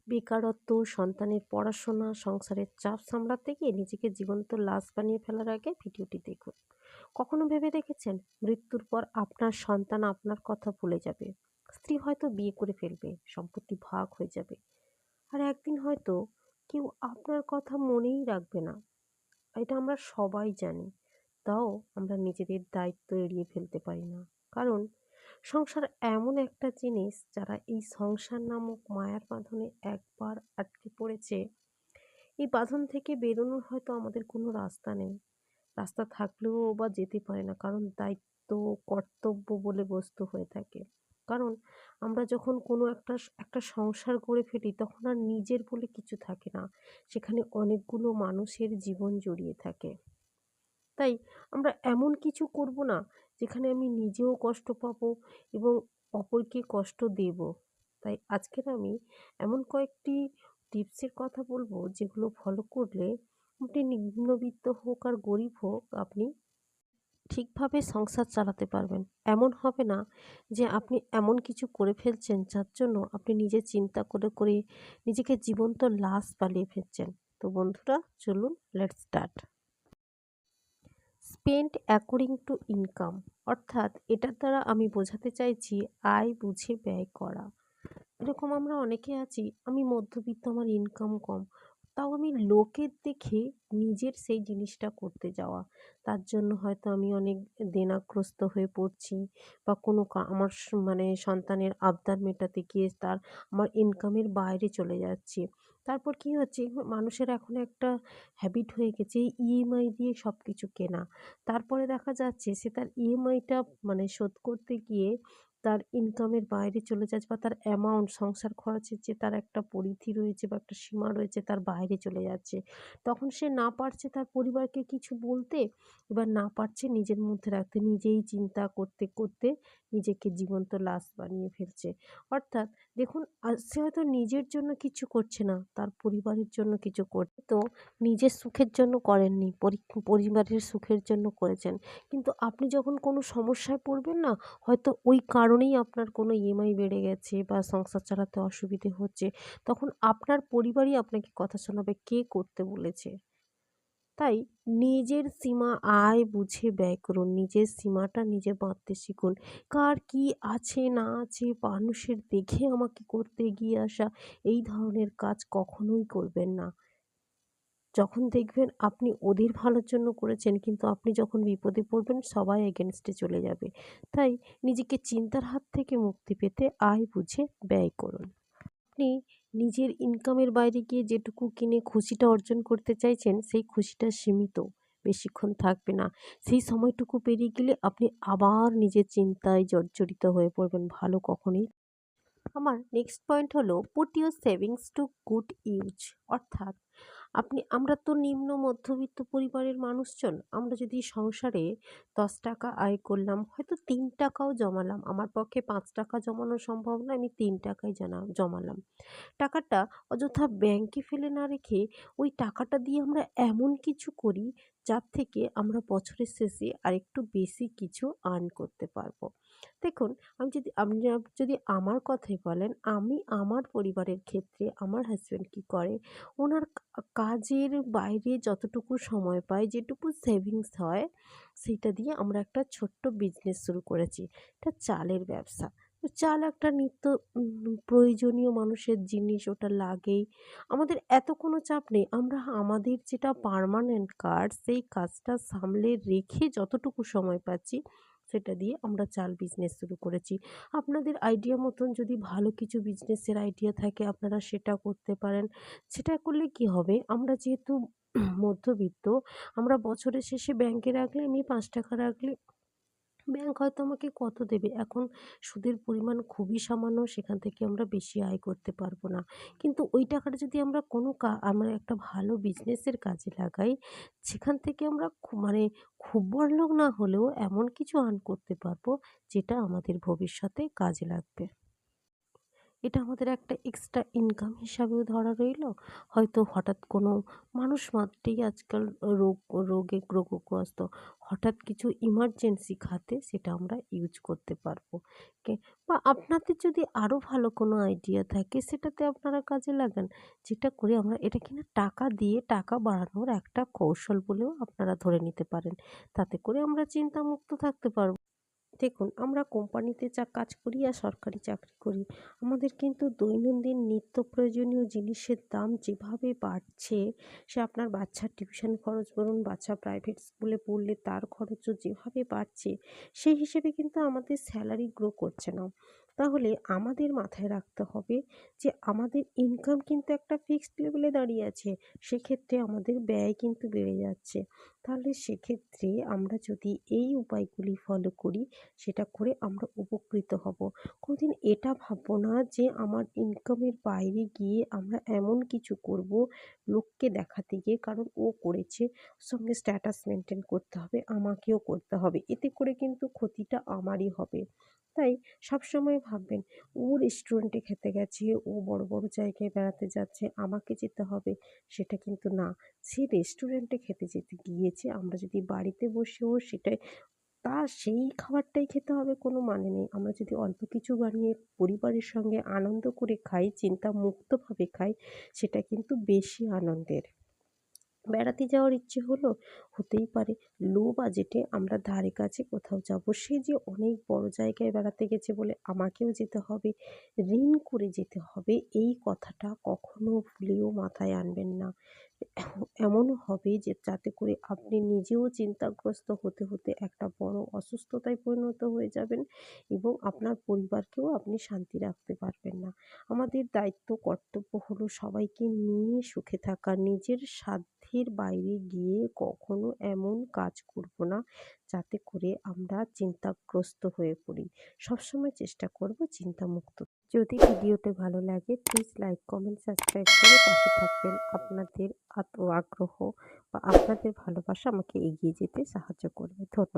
বেকারত্ব, সন্তানের পড়াশোনা, সংসারের চাপ সামলাতে গিয়ে নিজেকে জীবন্ত লাশ বানিয়ে ফেলার আগে ভিডিওটি দেখুন। কখনো ভেবে দেখেছেন মৃত্যুর পর আপনার সন্তান আপনার কথা ভুলে যাবে? স্ত্রী হয়তো বিয়ে করে ফেলবে, সম্পত্তি ভাগ হয়ে যাবে। আর একদিন হয়তো কেউ আপনার কথা মনেই রাখবে না। এটা আমরা সবাই জানি। তাও আমরা নিজেদের দায়িত্ব এড়িয়ে ফেলতে পারি না। কারণ সংসার এমন একটা জিনিস, যারা এই সংসার নামক মায়ার বাঁধনে একবার আটকে পড়েছে, এই বাঁধন থেকে বেরোনোর হয়তো আমাদের কোনো রাস্তা নেই। রাস্তা থাকলেও বা যেতে পারে না, কারণ দায়িত্ব, কর্তব্য বলে বস্তু হয়ে থাকে। কারণ আমরা যখন কোনো একটা সংসার গড়ে ফেলি, তখন আর নিজের বলে কিছু থাকে না। সেখানে অনেকগুলো মানুষের জীবন জড়িয়ে থাকে। তাই আমরা এমন কিছু করব না যেখানে আমি নিজেও কষ্ট পাবো এবং অপরকে কষ্ট দেব। তাই আজকের আমি এমন কয়েকটি টিপসের কথা বলবো, যেগুলো ফলো করলে আপনি নিম্নবিত্ত হোক আর গরিব হোক, আপনি ঠিকভাবে সংসার চালাতে পারবেন। এমন হবে না যে আপনি এমন কিছু করে ফেলছেন যার জন্য আপনি নিজে চিন্তা করে করে নিজেকে জীবন্ত লাশ বানিয়ে ফেলছেন। তো বন্ধুরা, চলুন let's start. Spend according to income, অর্থাৎ এটার দ্বারা আমি বোঝাতে চাইছি আয় বুঝে ব্যয় করা। এরকম আমরা অনেকে আছি, আমি মধ্যবিত্ত, আমার ইনকাম কম, তাও আমি লোকের দেখে নিজের সেই জিনিসটা করতে যাওয়া। তার জন্য হয়তো আমি অনেক দেনাগ্রস্ত হয়ে পড়ছি, বা কোনো আমার মানে সন্তানের আবদার মেটাতে গিয়ে আমার ইনকামের বাইরে চলে যাচ্ছি। তারপর কি হচ্ছে, মানুষের এখন একটা হ্যাবিট হয়ে গেছে ইএমআই দিয়ে সব কিছু কেনা। তারপরে দেখা যাচ্ছে সে তার ইএমআইটা শোধ করতে গিয়ে তার ইনকামের বাইরে চলে যাচ্ছে, বা তার অ্যামাউন্ট, সংসার খরচের যে তার একটা পরিধি রয়েছে বা একটা সীমা রয়েছে, তার বাইরে চলে যাচ্ছে। তখন সে না পারছে তার পরিবারকে কিছু বলতে, এবার না পারছে নিজের মধ্যে রাখতে, নিজেই চিন্তা করতে করতে নিজেকে জীবন্ত লাশ বানিয়ে ফেলছে। অর্থাৎ দেখুন, সে হয়তো নিজের জন্য কিছু করছে না, তার পরিবারের জন্য কিছু করছে। তো নিজের সুখের জন্য করেননি, পরিবারের সুখের জন্য করেছেন। কিন্তু আপনি যখন কোনো সমস্যায় পড়বেন না, হয়তো ওই কারণেই আপনার কোনো ইএমআই বেড়ে গেছে বা সংসার চালাতে অসুবিধে হচ্ছে, তখন আপনার পরিবারই আপনাকে কথা শোনাবে, কে করতে বলেছে। তাই নিজের সীমা আয় বুঝে ব্যয় করুন। নিজের সীমাটা নিজে বাঁধতে শিখুন। কার কি আছে না আছে, মানুষের দেখে আমাকে করতে এগিয়ে আসা, এই ধরনের কাজ কখনোই করবেন না। যখন দেখবেন আপনি ওদের ভালোর জন্য করেছেন, কিন্তু আপনি যখন বিপদে পড়বেন সবাই এগেনস্টে চলে যাবে। তাই নিজেকে চিন্তার হাত থেকে মুক্তি পেতে আয় বুঝে ব্যয় করুন। আপনি নিজের ইনকামের বাইরে গিয়ে যেটুকু কিনে খুশিটা অর্জন করতে চাইছেন, সেই খুশিটা সীমিত, বেশিক্ষণ থাকবে না। সেই সময়টুকু পেরিয়ে গেলে আপনি আবার নিজের চিন্তায় জর্জরিত হয়ে পড়বেন, ভালো কখনোই। আমার নেক্সট পয়েন্ট হলো put your savings to good use. অর্থাৎ আমরা তো নিম্ন মধ্যবিত্ত পরিবারের মানুষজন। আমরা যদি সংসারে 10 টাকা আয় করলাম, হয়তো 3 টাকাও জমালাম, আমার পক্ষে 5 টাকা জমানো সম্ভব না, আমি 3 টাকাই জমালাম। টাকাটা অযথা ব্যাংকে ফেলে না রেখে ওই টাকাটা দিয়ে আমরা এমন কিছু করি যার থেকে আমরা বছরের শেষে আরেকটু বেশি কিছু আর্ন করতে পারবো। দেখুন, আপনি যদি আমার কথাই বলেন, আমি আমার পরিবারের ক্ষেত্রে আমার হাজব্যান্ড কি করে, ওনার কাজের বাইরে যতটুকু সময় পায়, যেটুকু সেভিংস হয়, সেটা দিয়ে আমরা একটা ছোট্ট বিজনেস শুরু করেছি। এটা চালের ব্যবসা। তো চাল একটা নিত্য প্রয়োজনীয় মানুষের জিনিস, ওটা লাগেই। আমাদের এত কোনো চাপ নেই। আমরা আমাদের যেটা পার্মানেন্ট কাজ, সেই কাজটা সামলে রেখে যতটুকু সময় পাচ্ছি, সেটা দিয়ে আমরা চাল বিজনেস শুরু করেছি। আপনাদের আইডিয়া মতন যদি ভালো কিছু বিজনেসের আইডিয়া থাকে, আপনারা সেটা করতে পারেন। সেটা করলে কি হবে, আমরা যেহেতু মধ্যবিত্ত, আমরা বছরের শেষে ব্যাংকে রাখলে, আমি 5 টাকা রাখলে ব্যাংক হয়তো আমাকে কত দেবে? এখন সুদের পরিমাণ খুবই সামান্য, সেখান থেকে আমরা বেশি আয় করতে পারবো না। কিন্তু ওই টাকাটা যদি আমরা একটা ভালো বিজনেসের কাজে লাগাই, সেখান থেকে আমরা খুব বড়লোক না হলেও এমন কিছু আর্ন করতে পারবো, যেটা আমাদের ভবিষ্যতে কাজে লাগবে। এটা আমাদের একটা এক্সট্রা ইনকাম হিসাবেও ধরা রইলো। হয়তো হঠাৎ কোনো মানুষ মাত্রই আজকাল রোগগ্রস্ত। হঠাৎ কিছু ইমার্জেন্সি খাতে সেটা আমরা ইউজ করতে পারবো। কে বা আপনাদের যদি আরো ভালো কোনো আইডিয়া থাকে সেটাতে আপনারা কাজে লাগান। যেটা করে আমরা এটা কিনা টাকা দিয়ে টাকা বাড়ানোর একটা কৌশল বলেও আপনারা ধরে নিতে পারেন। তাতে করে আমরা চিন্তামুক্ত থাকতে পারবো। দেখুন, আমরা কোম্পানিতে যা কাজ করি আর সরকারি চাকরি করি, আমাদের কিন্তু দৈনন্দিন নিত্য প্রয়োজনীয় জিনিসের দাম যেভাবে বাড়ছে, সে আপনার বাচ্চার টিউশন খরচ বলুন, বাচ্চা প্রাইভেট স্কুলে পড়লে তার খরচও যেভাবে বাড়ছে, সেই হিসেবে কিন্তু আমাদের স্যালারি গ্রো করছে না। তাহলে আমাদের মাথায় রাখতে হবে যে আমাদের ইনকাম কিন্তু একটা ফিক্সড লেভেলে দাঁড়িয়ে আছে। সেক্ষেত্রে আমাদের ব্যয় কিন্তু বেড়ে যাচ্ছে। তাহলে সেক্ষেত্রে আমরা যদি এই উপায়গুলি ফলো করি, সেটা করে আমরা উপকৃত হব। কোনোদিন এটা ভাববো না যে আমার ইনকামের বাইরে গিয়ে আমরা এমন কিছু করব লোককে দেখাতে গিয়ে, কারণ ও করেছে, সঙ্গে স্ট্যাটাস মেনটেন করতে হবে, আমাকেও করতে হবে। এতে করে কিন্তু ক্ষতিটা আমারই হবে। তাই সবসময় ভাববেন, ও রেস্টুরেন্টে খেতে গেছে, ও বড় বড় জায়গায় বেড়াতে যাচ্ছে, আমাকে যেতে হবে, সেটা কিন্তু না। সে রেস্টুরেন্টে খেতে যেতে গিয়েছে, আমরা যদি বাড়িতে বসেও সেটাই সেই খাবারটাই খেতে হবে কোনো মানে নেই। আমরা যদি অল্প কিছু বানিয়ে পরিবারের সঙ্গে আনন্দ করে খাই, চিন্তামুক্তভাবে খাই, সেটা কিন্তু বেশি আনন্দের। বেড়াতে যাওয়ার ইচ্ছে হলো, হতেই পারে লো বাজেটে আমরা ধারে কাছে কোথাও যাবো। সে যে অনেক বড় জায়গায় বেড়াতে গেছে বলে আমাকেও যেতে হবে, ঋণ করে যেতে হবে, এই কথাটা কখনো ভুলেও মাথায় আনবেন না। এমন হবে যে যাতে করে আপনি নিজেও চিন্তাগ্রস্ত হতে হতে একটা বড় অসুস্থতায় পরিণত হয়ে যাবেন এবং আপনার পরিবারকেও আপনি শান্তি রাখতে পারবেন না। আমাদের দায়িত্ব কর্তব্য হলো সবাইকে নিয়ে সুখে থাকা। নিজের সাধ্যের বাইরে গিয়ে কখনো এমন কাজ করব না যাতে করে আমরা চিন্তাগ্রস্ত হয়ে পড়ি। সবসময় চেষ্টা করব চিন্তামুক্ত। যদি ভিডিওটি ভালো লাগে প্লিজ লাইক, কমেন্ট, সাবস্ক্রাইব করে পাশে থাকবেন। আপনাদের আগ্রহ বা আপনাদের ভালোবাসা আমাকে এগিয়ে যেতে সাহায্য করবে। ধন্যবাদ।